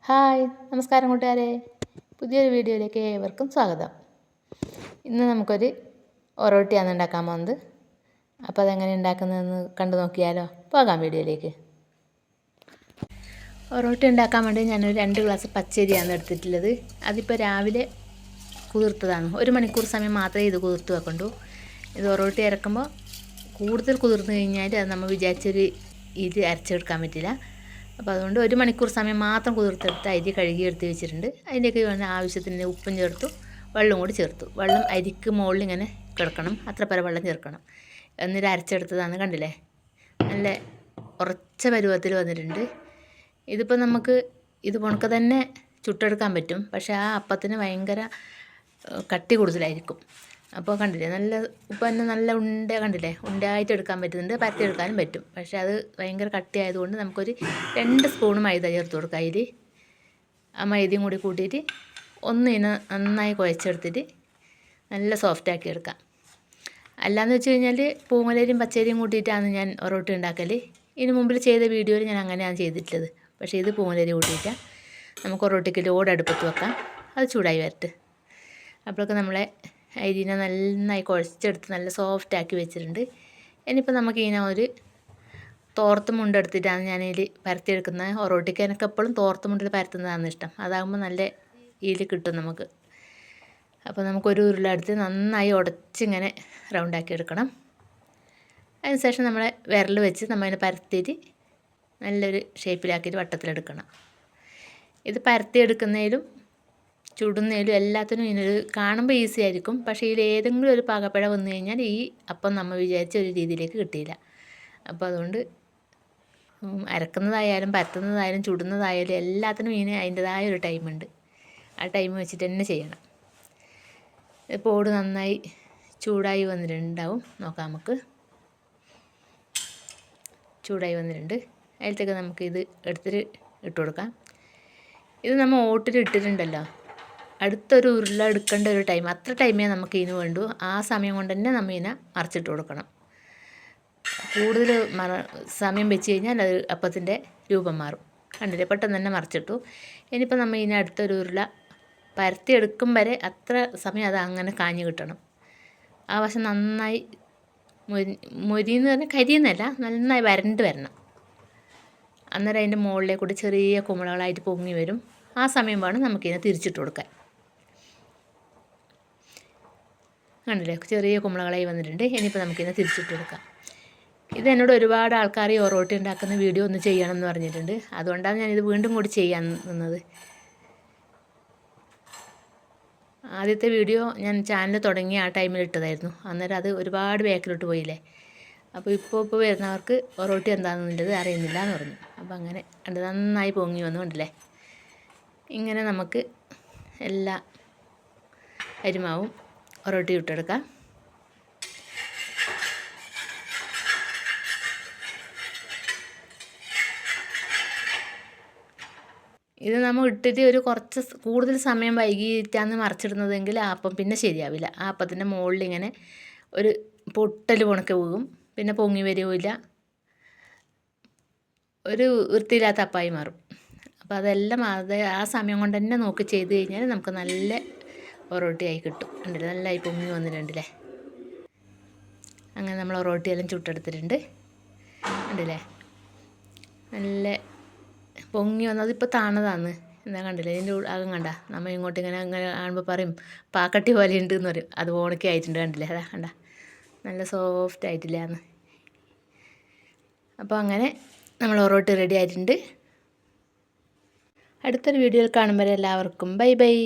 Hi നമസ്കാരം കൂട്ടുകാരെ, പുതിയൊരു വീഡിയോയിലേക്ക് ഏവർക്കും സ്വാഗതം. ഇന്ന് നമുക്കൊരു ഒറോട്ടിയാണ് ഉണ്ടാക്കാൻ പോകുന്നത്. അപ്പോൾ അതെങ്ങനെ ഉണ്ടാക്കുന്നതെന്ന് കണ്ടു നോക്കിയാലോ? പോകാം വീഡിയോയിലേക്ക്. ഒറോട്ടി ഉണ്ടാക്കാൻ വേണ്ടി ഞാനൊരു 2 ഗ്ലാസ് പച്ചരിയാണ് എടുത്തിട്ടുള്ളത്. അതിപ്പോൾ രാവിലെ കുതിർത്തതാണ്. 1 മണിക്കൂർ സമയം മാത്രമേ ഇത് കുതിർത്ത് വെക്കണ്ടൂ. ഇത് ഒറോട്ടി ഇറക്കുമ്പോൾ കൂടുതൽ കുതിർന്ന് കഴിഞ്ഞാൽ അത് നമ്മൾ വിചാരിച്ചൊരു ഇത് അരച്ചെടുക്കാൻ പറ്റില്ല. അപ്പോൾ അതുകൊണ്ട് 1 മണിക്കൂർ സമയം മാത്രം കുതിർത്തെടുത്ത് അരി കഴുകി എടുത്ത് വെച്ചിട്ടുണ്ട്. അതിലേക്ക് വേണ്ട ആവശ്യത്തിന് ഉപ്പും ചേർത്തു, വെള്ളം കൂടി ചേർത്തു. വെള്ളം അരിക്ക് മുകളിൽ ഇങ്ങനെ കിടക്കണം, അത്ര പര വെള്ളം ചേർക്കണം. എന്നിട്ട് അരച്ചെടുത്തതാണ്, കണ്ടില്ലേ? നല്ല ഉറച്ച പരുവത്തിൽ വന്നിട്ടുണ്ട്. ഇതിപ്പോൾ നമുക്ക് ഇത് ഉണക്ക തന്നെ ചുട്ടെടുക്കാൻ പറ്റും, പക്ഷേ ആ അപ്പത്തിന് ഭയങ്കര കട്ടി കൂടുതലായിരിക്കും. അപ്പോൾ കണ്ടില്ലേ, നല്ല ഉപ്പ് തന്നെ നല്ല ഉണ്ട, കണ്ടില്ലേ? ഉണ്ടായിട്ട് എടുക്കാൻ പറ്റുന്നുണ്ട്, പരത്തിയെടുക്കാനും പറ്റും. പക്ഷേ അത് ഭയങ്കര കട്ടിയായതുകൊണ്ട് നമുക്കൊരു 2 സ്പൂൺ മൈദ ചേർത്ത് കൊടുക്കാം. അതിൽ ആ മൈദയും കൂടി കൂട്ടിയിട്ട് ഇതിനെ നന്നായി കുഴച്ചെടുത്തിട്ട് നല്ല സോഫ്റ്റാക്കി എടുക്കാം. അല്ലാന്ന് വെച്ച് കഴിഞ്ഞാൽ പൂങ്ങലരിയും പച്ചരിയും കൂട്ടിയിട്ടാണ് ഞാൻ ഒറോട്ടി ഉണ്ടാക്കൽ. ഇതിന് മുമ്പിൽ ചെയ്ത വീഡിയോയിൽ ഞാൻ അങ്ങനെയാണ് ചെയ്തിട്ടുള്ളത്. പക്ഷേ ഇത് പൂങ്ങലരി കൂട്ടിയിട്ടാണ്. നമുക്ക് ഒറോട്ടിക്ക് ലോഡ് അടുപ്പത്ത് വെക്കാം, അത് ചൂടായി വരട്ടെ. അപ്പോഴൊക്കെ നമ്മളെ അരിനെ നന്നായി കുഴച്ചെടുത്ത് നല്ല സോഫ്റ്റാക്കി വെച്ചിട്ടുണ്ട്. ഇനിയിപ്പോൾ നമുക്ക് ഇതിനെ ഒരു തോർത്ത് മുണ്ടെടുത്തിട്ടാണ് ഞാനിതിൽ പരത്തിയെടുക്കുന്നത്. ഒറോട്ടിക്ക് എനിക്ക് എപ്പോഴും തോർത്ത് മുണ്ടിൽ പരത്തുന്നതാണ് ഇഷ്ടം. അതാകുമ്പോൾ നല്ല ഇതിൽ കിട്ടും നമുക്ക്. അപ്പോൾ നമുക്കൊരു ഉരുളെടുത്ത് നന്നായി ഉടച്ചിങ്ങനെ റൗണ്ടാക്കി എടുക്കണം. അതിനുശേഷം നമ്മളെ വിരൽ വെച്ച് നമ്മളതിനെ പരത്തിയിട്ട് നല്ലൊരു ഷേപ്പിലാക്കിയിട്ട് വട്ടത്തിലെടുക്കണം. ഇത് പരത്തിയെടുക്കുന്നതിലും ചുടുന്നതിലും എല്ലാത്തിനും ഇതിനൊരു കാണുമ്പോൾ ഈസി ആയിരിക്കും. പക്ഷേ ഇതിൽ ഏതെങ്കിലും ഒരു പാകപ്പിഴ വന്നു കഴിഞ്ഞാൽ ഈ അപ്പം നമ്മൾ വിചാരിച്ച ഒരു രീതിയിലേക്ക് കിട്ടിയില്ല. അപ്പോൾ അതുകൊണ്ട് അരക്കുന്നതായാലും പരത്തുന്നതായാലും ചുടുന്നതായാലും എല്ലാത്തിനും ഇതിന് അതിൻ്റെതായ ഒരു ടൈമുണ്ട്. ആ ടൈം വെച്ചിട്ട് തന്നെ ചെയ്യണം. ഇപ്പോൾ ഓട് നന്നായി ചൂടായി വന്നിട്ടുണ്ടാവും, നോക്കാം നമുക്ക്. ചൂടായി വന്നിട്ടുണ്ട്. അതിലത്തേക്ക് നമുക്ക് ഇത് എടുത്തിട്ട് ഇട്ട് കൊടുക്കാം. ഇത് നമ്മൾ ഓട്ടിൽ ഇട്ടിട്ടുണ്ടല്ലോ, അടുത്തൊരു ഉരുള എടുക്കേണ്ട ഒരു ടൈം, അത്ര ടൈമേ നമുക്ക് ഇതിന് വേണ്ടൂ. ആ സമയം കൊണ്ട് തന്നെ നമ്മൾ ഇതിനെ മറിച്ചിട്ട് കൊടുക്കണം. കൂടുതൽ സമയം വെച്ച് കഴിഞ്ഞാൽ അത് അപ്പത്തിൻ്റെ രൂപം മാറും. കണ്ടില്ലേ, പെട്ടെന്ന് തന്നെ മറിച്ചിട്ടു. ഇനിയിപ്പോൾ നമ്മൾ ഇതിനെ അടുത്തൊരു ഉരുള പരത്തിയെടുക്കും വരെ അത്ര സമയം അത് അങ്ങനെ കാഞ്ഞ് കിട്ടണം. ആ വശം നന്നായി മൊരിയെന്ന് പറഞ്ഞാൽ കരിയെന്നല്ല, നന്നായി വരണ്ട് വരണം. അന്നേരം അതിൻ്റെ മുകളിലേക്ക് കൂടി ചെറിയ കുമിളകളായിട്ട് പൊങ്ങി വരും. ആ സമയം വേണം നമുക്കിതിനെ തിരിച്ചിട്ട് കൊടുക്കാൻ. കണ്ടില്ലേ, ചെറിയ കുമ്പളകളായി വന്നിട്ടുണ്ട്. ഇനിയിപ്പോൾ നമുക്കിതിനെ തിരിച്ചിട്ട് കൊടുക്കാം. ഇത് എന്നോട് ഒരുപാട് ആൾക്കാർ ഈ ഒറോട്ടി ഉണ്ടാക്കുന്ന വീഡിയോ ഒന്ന് ചെയ്യണം എന്ന് പറഞ്ഞിട്ടുണ്ട്. അതുകൊണ്ടാണ് ഞാനിത് വീണ്ടും കൂടി ചെയ്യാൻ നിന്നത്. ആദ്യത്തെ വീഡിയോ ഞാൻ ചാനൽ തുടങ്ങി ആ ടൈമിൽ ഇട്ടതായിരുന്നു. അന്നേരം അത് ഒരുപാട് ബാക്കിലോട്ട് പോയില്ലേ. അപ്പോൾ ഇപ്പോൾ വരുന്നവർക്ക് ഒറോട്ടി എന്താണെന്നുള്ളത് അറിയുന്നില്ല എന്ന് പറഞ്ഞു. അപ്പോൾ അങ്ങനെ അത് നന്നായി പൊങ്ങി വന്നു, കണ്ടില്ലേ? ഇങ്ങനെ നമുക്ക് എല്ലാ അരിമാവും ഒറോട്ടി ഇട്ടെടുക്കാം. ഇത് നമ്മൾ ഇട്ടിട്ട് ഒരു കുറച്ച് കൂടുതൽ സമയം വൈകിയിട്ടാണ് മറിച്ചിടുന്നതെങ്കിൽ ആ അപ്പം പിന്നെ ശരിയാവില്ല. ആ അപ്പത്തിൻ്റെ മുകളിൽ ഇങ്ങനെ ഒരു പൊട്ടൽ പൊണക്കെ വീഴും, പിന്നെ പൊങ്ങി വരികയില്ല, ഒരു വൃത്തിയില്ലാത്ത അപ്പായി മാറും. അപ്പോൾ അതെല്ലാം ആ സമയം കൊണ്ട് തന്നെ നോക്കി ചെയ്ത് കഴിഞ്ഞാൽ നമുക്ക് നല്ല ഒറോട്ടിയായി കിട്ടും. ഉണ്ടല്ലേ, നല്ലതായി പൊങ്ങി വന്നിട്ടുണ്ടല്ലേ. അങ്ങനെ നമ്മൾ ഒറോട്ടിയെല്ലാം ചുട്ടെടുത്തിട്ടുണ്ട്, ഉണ്ടല്ലേ? നല്ല പൊങ്ങി വന്നത് ഇപ്പോൾ താണതാണ്. എന്താ കണ്ടില്ലേ, ഇതിൻ്റെ അകം കണ്ട, നമ്മൾ ഇങ്ങോട്ട് ഇങ്ങനെ അങ്ങനെ കാണുമ്പോൾ പറയും പാക്കട്ടി പോലെ ഉണ്ട് എന്ന് പറയും. അത് ഓണക്കി ആയിട്ടുണ്ട്, കണ്ടില്ലേ? അതാ കണ്ട, നല്ല സോഫ്റ്റ് ആയിട്ടില്ലാന്ന്. അപ്പോൾ അങ്ങനെ നമ്മൾ ഒറോട്ടി റെഡി ആയിട്ടുണ്ട്. അടുത്തൊരു വീഡിയോയിൽ കാണുമ്പോൾ എല്ലാവർക്കും ബൈ ബൈ.